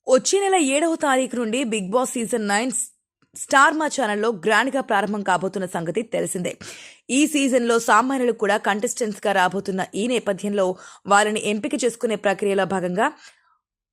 వచ్చే నెల 7వ తారీఖు నుండి బిగ్ బాస్ సీజన్ 9 స్టార్ మా ఛానల్లో గ్రాండ్గా ప్రారంభం కాబోతున్న సంగతి తెలిసిందే. ఈ సీజన్లో సామాన్యులు కూడా కంటెస్టెంట్స్గా రాబోతున్న ఈ నేపథ్యంలో వారిని ఎంపిక చేసుకునే ప్రక్రియలో భాగంగా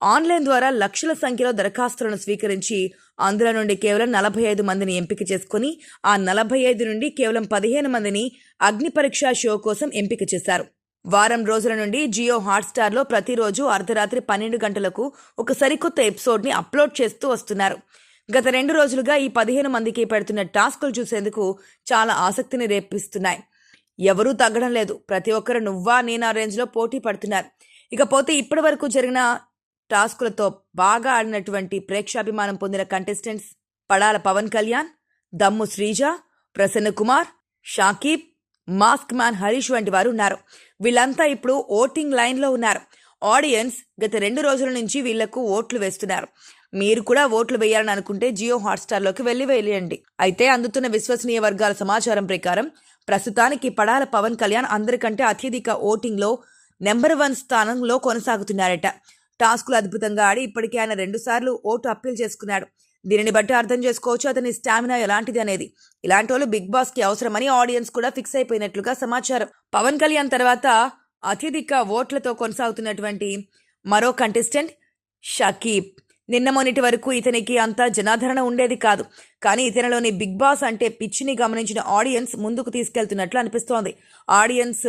ఆన్లైన్ ద్వారా లక్షల సంఖ్యలో దరఖాస్తులను స్వీకరించి అందులో నుండి కేవలం 45 మందిని ఎంపిక చేసుకుని ఆ 45 నుండి కేవలం 15 మందిని అగ్ని పరీక్ష షో కోసం ఎంపిక చేశారు. వారం రోజుల నుండి జియో హాట్స్టార్లో ప్రతిరోజు అర్ధరాత్రి 12 గంటలకు ఒక సరికొత్త ఎపిసోడ్ని అప్లోడ్ చేస్తూ వస్తున్నారు. గత 2 రోజులుగా ఈ 15 మందికి పెడుతున్న టాస్కులు చూసేందుకు చాలా ఆసక్తిని రేపిస్తున్నాయి. ఎవరూ తగ్గడం లేదు. ప్రతి ఒక్కరు నువ్వా నేనా రేంజ్లో పోటీ పడుతున్నారు. ఇకపోతే ఇప్పటి వరకు జరిగిన టాస్కులతో బాగా ఆడినటువంటి ప్రేక్షాభిమానం పొందిన కంటెస్టెంట్స్ పడాల పవన్ కళ్యాణ్, దమ్ము శ్రీజ, ప్రసన్న కుమార్, షాకీబ్, మాస్క్ మ్యాన్ హరీష్ వంటి వారు ఉన్నారు. వీళ్ళంతా ఇప్పుడు ఓటింగ్ లైన్లో ఉన్నారు. ఆడియన్స్ గత 2 రోజుల నుంచి వీళ్లకు ఓట్లు వేస్తున్నారు. మీరు కూడా ఓట్లు వేయాలని అనుకుంటే జియో హాట్స్టార్లోకి వెళ్ళండి. అయితే అందుతున్న విశ్వసనీయ వర్గాల సమాచారం ప్రకారం ప్రస్తుతానికి పడాల పవన్ కళ్యాణ్ అందరికంటే అత్యధిక ఓటింగ్లో నెంబర్ 1 స్థానంలో కొనసాగుతున్నారట. టాస్కులు అద్భుతంగా ఆడి ఇప్పటికే ఆయన 2 సార్లు ఓటు అప్పీల్ చేసుకున్నాడు. దీనిని బట్టి అర్థం చేసుకోవచ్చు అతని స్టామినా ఎలాంటిది అనేది. ఇలాంటి వాళ్ళు బిగ్ బాస్ కి అవసరమని ఆడియన్స్ కూడా ఫిక్స్ అయిపోయినట్లుగా సమాచారం. పవన్ కళ్యాణ్ తర్వాత అత్యధిక ఓట్లతో కొనసాగుతున్నటువంటి మరో కంటెస్టెంట్ షకీబ్. నిన్న మొన్నటి వరకు ఇతనికి అంత జనాదరణ ఉండేది కాదు. కానీ ఇతనిలోని బిగ్ బాస్ అంటే పిచ్చిని గమనించిన ఆడియన్స్ ముందుకు తీసుకెళ్తున్నట్లు అనిపిస్తోంది. ఆడియన్స్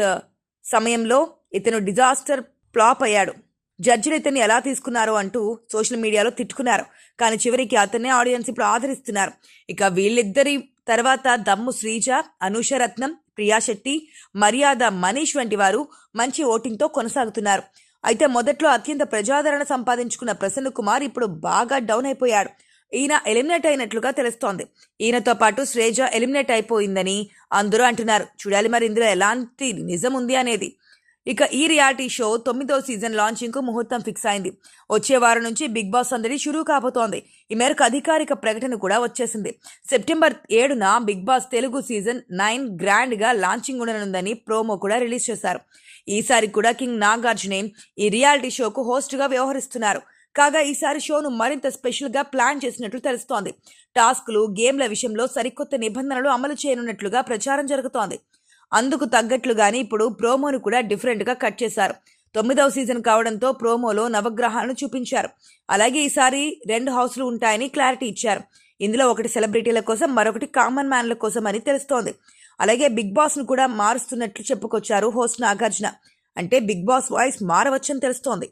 సమయంలో ఇతను డిజాస్టర్ ఫ్లాప్ అయ్యాడు. జడ్జిలు ఇతన్ని ఎలా తీసుకున్నారో అంటూ సోషల్ మీడియాలో తిట్టుకున్నారు. కానీ చివరికి అతన్నే ఆడియన్స్ ఇప్పుడు ఆదరిస్తున్నారు. ఇక వీళ్ళిద్దరి తర్వాత దమ్ము శ్రీజ, అనూష రత్నం, ప్రియా శెట్టి, మర్యాద మనీష్ వంటి వారు మంచి ఓటింగ్తో కొనసాగుతున్నారు. అయితే మొదట్లో అత్యంత ప్రజాదరణ సంపాదించుకున్న ప్రసన్న కుమార్ ఇప్పుడు బాగా డౌన్ అయిపోయాడు. ఈయన ఎలిమినేట్ అయినట్లుగా తెలుస్తోంది. ఈయనతో పాటు శ్రేజ ఎలిమినేట్ అయిపోయిందని అందరూ అంటున్నారు. చూడాలి మరి ఇందులో ఎలాంటి నిజం ఉంది అనేది. ఇక ఈ రియాలిటీ షో 9వ సీజన్ లాంచింగ్కు ముహూర్తం ఫిక్స్ అయింది. వచ్చే వారం నుంచి బిగ్ బాస్ అందరి షురూ కాబోతోంది. ఈ మేరకు అధికారిక ప్రకటన కూడా వచ్చేసింది. సెప్టెంబర్ 7న బిగ్ బాస్ తెలుగు సీజన్ 9 గ్రాండ్గా లాంచింగ్ ఉండనుందని ప్రోమో కూడా రిలీజ్ చేశారు. ఈసారి కూడా కింగ్ నాగార్జునే ఈ రియాలిటీ షోకు హోస్ట్గా వ్యవహరిస్తున్నారు. కాగా ఈసారి షోను మరింత స్పెషల్గా ప్లాన్ చేసినట్లు తెలుస్తోంది. టాస్కులు, గేమ్ల విషయంలో సరికొత్త నిబంధనలు అమలు చేయనున్నట్లుగా ప్రచారం జరుగుతోంది. అందుకు తగ్గట్లుగానే ఇప్పుడు ప్రోమోను కూడా డిఫరెంట్గా కట్ చేశారు. 9వ సీజన్ కావడంతో ప్రోమోలో నవగ్రహాలను చూపించారు. అలాగే ఈసారి 2 హౌస్లు ఉంటాయని క్లారిటీ ఇచ్చారు. ఇందులో ఒకటి సెలబ్రిటీల కోసం, మరొకటి కామన్ మ్యాన్ల కోసం అని తెలుస్తోంది. అలాగే బిగ్ బాస్ను కూడా మారుస్తున్నట్లు చెప్పుకొచ్చారు హోస్ట్ నాగార్జున. అంటే బిగ్ బాస్ వాయిస్ మారవచ్చని తెలుస్తోంది.